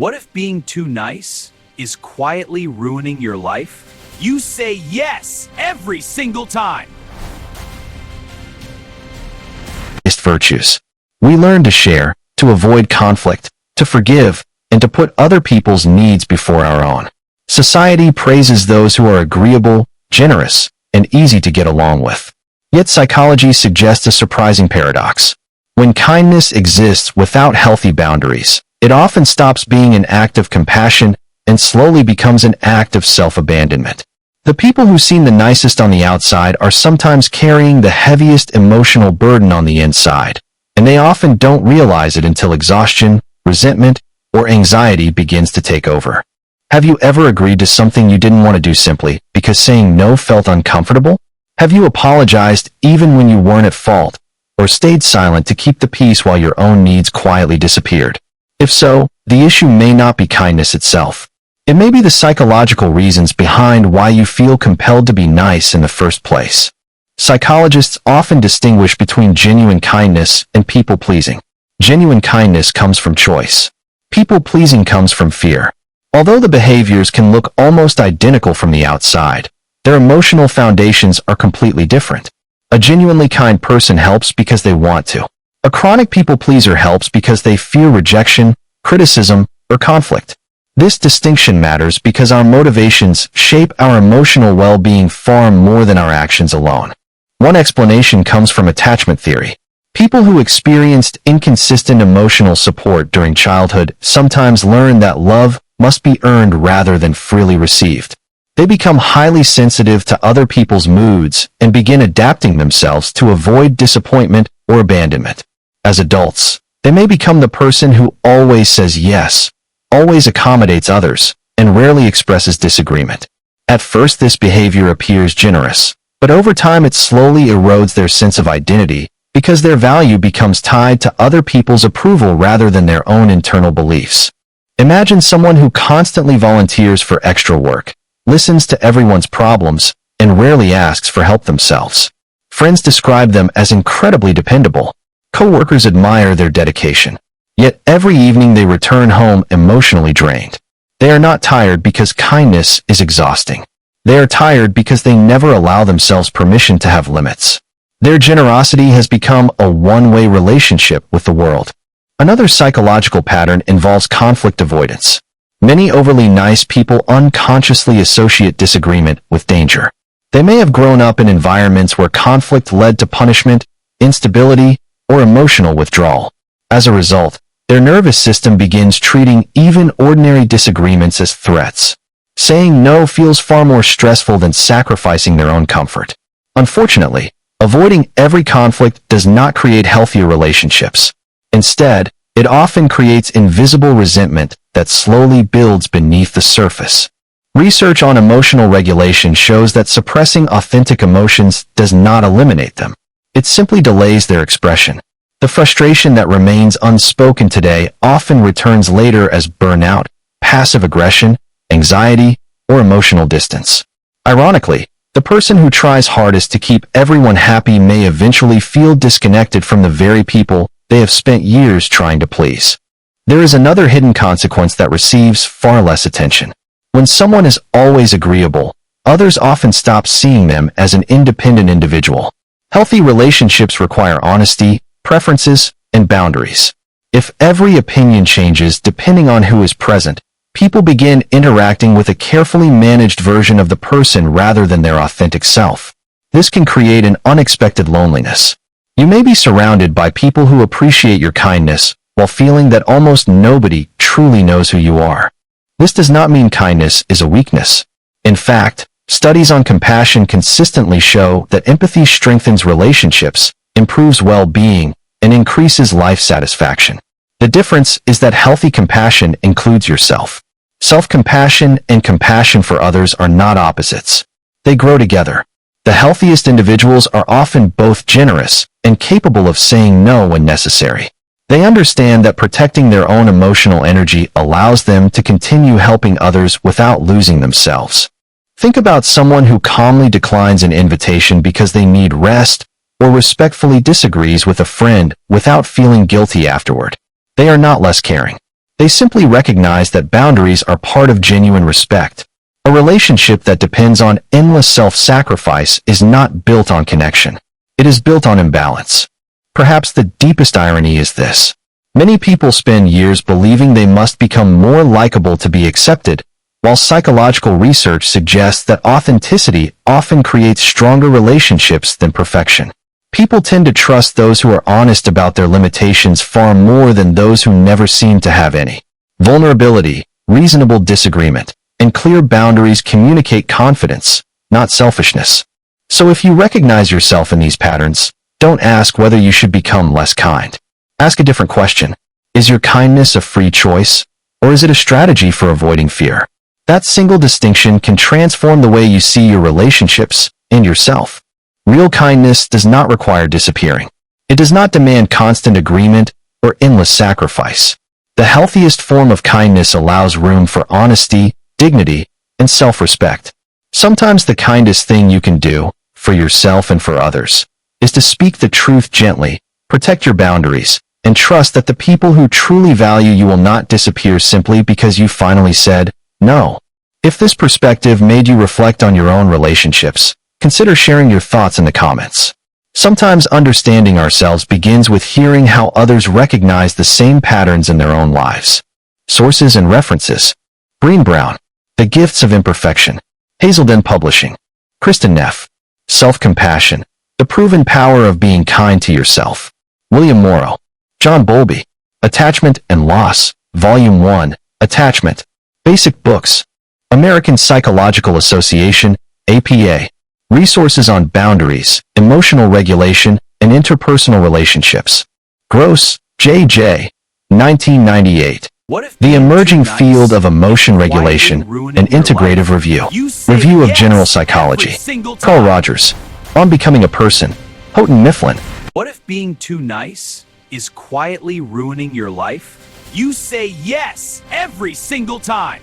What if being too nice is quietly ruining your life? You say yes every single time. Virtues. We learn to share, to avoid conflict, to forgive, and to put other people's needs before our own. Society praises those who are agreeable, generous, and easy to get along with. Yet psychology suggests a surprising paradox. When kindness exists without healthy boundaries, it often stops being an act of compassion and slowly becomes an act of self-abandonment. The people who seem the nicest on the outside are sometimes carrying the heaviest emotional burden on the inside, and they often don't realize it until exhaustion, resentment, or anxiety begins to take over. Have you ever agreed to something you didn't want to do simply because saying no felt uncomfortable? Have you apologized even when you weren't at fault, or stayed silent to keep the peace while your own needs quietly disappeared? If so, the issue may not be kindness itself. It may be the psychological reasons behind why you feel compelled to be nice in the first place. Psychologists often distinguish between genuine kindness and people-pleasing. Genuine kindness comes from choice. People-pleasing comes from fear. Although the behaviors can look almost identical from the outside, their emotional foundations are completely different. A genuinely kind person helps because they want to. A chronic people-pleaser helps because they fear rejection, criticism, or conflict. This distinction matters because our motivations shape our emotional well-being far more than our actions alone. One explanation comes from attachment theory. People who experienced inconsistent emotional support during childhood sometimes learn that love must be earned rather than freely received. They become highly sensitive to other people's moods and begin adapting themselves to avoid disappointment or abandonment. As adults, they may become the person who always says yes, always accommodates others, and rarely expresses disagreement. At first, this behavior appears generous, but over time it slowly erodes their sense of identity because their value becomes tied to other people's approval rather than their own internal beliefs. Imagine someone who constantly volunteers for extra work, listens to everyone's problems, and rarely asks for help themselves. Friends describe them as incredibly dependable. Coworkers admire their dedication. Yet every evening they return home emotionally drained. They are not tired because kindness is exhausting. They are tired because they never allow themselves permission to have limits. Their generosity has become a one-way relationship with the world. Another psychological pattern involves conflict avoidance. Many overly nice people unconsciously associate disagreement with danger. They may have grown up in environments where conflict led to punishment, instability, or emotional withdrawal. As a result, their nervous system begins treating even ordinary disagreements as threats. Saying no feels far more stressful than sacrificing their own comfort. Unfortunately, avoiding every conflict does not create healthier relationships. Instead, it often creates invisible resentment that slowly builds beneath the surface. Research on emotional regulation shows that suppressing authentic emotions does not eliminate them. It simply delays their expression. The frustration that remains unspoken today often returns later as burnout, passive aggression, anxiety, or emotional distance. Ironically, the person who tries hardest to keep everyone happy may eventually feel disconnected from the very people they have spent years trying to please. There is another hidden consequence that receives far less attention. When someone is always agreeable, others often stop seeing them as an independent individual. Healthy relationships require honesty, preferences, and boundaries. If every opinion changes depending on who is present, people begin interacting with a carefully managed version of the person rather than their authentic self. This can create an unexpected loneliness. You may be surrounded by people who appreciate your kindness while feeling that almost nobody truly knows who you are. This does not mean kindness is a weakness. In fact, studies on compassion consistently show that empathy strengthens relationships, improves well-being, and increases life satisfaction. The difference is that healthy compassion includes yourself. Self-compassion and compassion for others are not opposites. They grow together. The healthiest individuals are often both generous and capable of saying no when necessary. They understand that protecting their own emotional energy allows them to continue helping others without losing themselves. Think about someone who calmly declines an invitation because they need rest, or respectfully disagrees with a friend without feeling guilty afterward. They are not less caring. They simply recognize that boundaries are part of genuine respect. A relationship that depends on endless self-sacrifice is not built on connection. It is built on imbalance. Perhaps the deepest irony is this. Many people spend years believing they must become more likable to be accepted, while psychological research suggests that authenticity often creates stronger relationships than perfection. People tend to trust those who are honest about their limitations far more than those who never seem to have any. Vulnerability, reasonable disagreement, and clear boundaries communicate confidence, not selfishness. So if you recognize yourself in these patterns, don't ask whether you should become less kind. Ask a different question. Is your kindness a free choice, or is it a strategy for avoiding fear? That single distinction can transform the way you see your relationships and yourself. Real kindness does not require disappearing. It does not demand constant agreement or endless sacrifice. The healthiest form of kindness allows room for honesty, dignity, and self-respect. Sometimes the kindest thing you can do, for yourself and for others, is to speak the truth gently, protect your boundaries, and trust that the people who truly value you will not disappear simply because you finally said no. If this perspective made you reflect on your own relationships, consider sharing your thoughts in the comments. Sometimes understanding ourselves begins with hearing how others recognize the same patterns in their own lives. Sources and references. Brené Brown, The Gifts of Imperfection. Hazelden Publishing. Kristen Neff. Self-Compassion. The Proven Power of Being Kind to Yourself. William Morrow. John Bowlby. Attachment and Loss. Volume 1. Attachment. Basic Books. American Psychological Association, APA. Resources on Boundaries, Emotional Regulation, and Interpersonal Relationships. Gross, J.J. 1998. The Emerging Field of Emotion Regulation, an Integrative Review. Review of General Psychology. Carl Rogers. On Becoming a Person. Houghton Mifflin. What if being too nice is quietly ruining your life? You say yes every single time.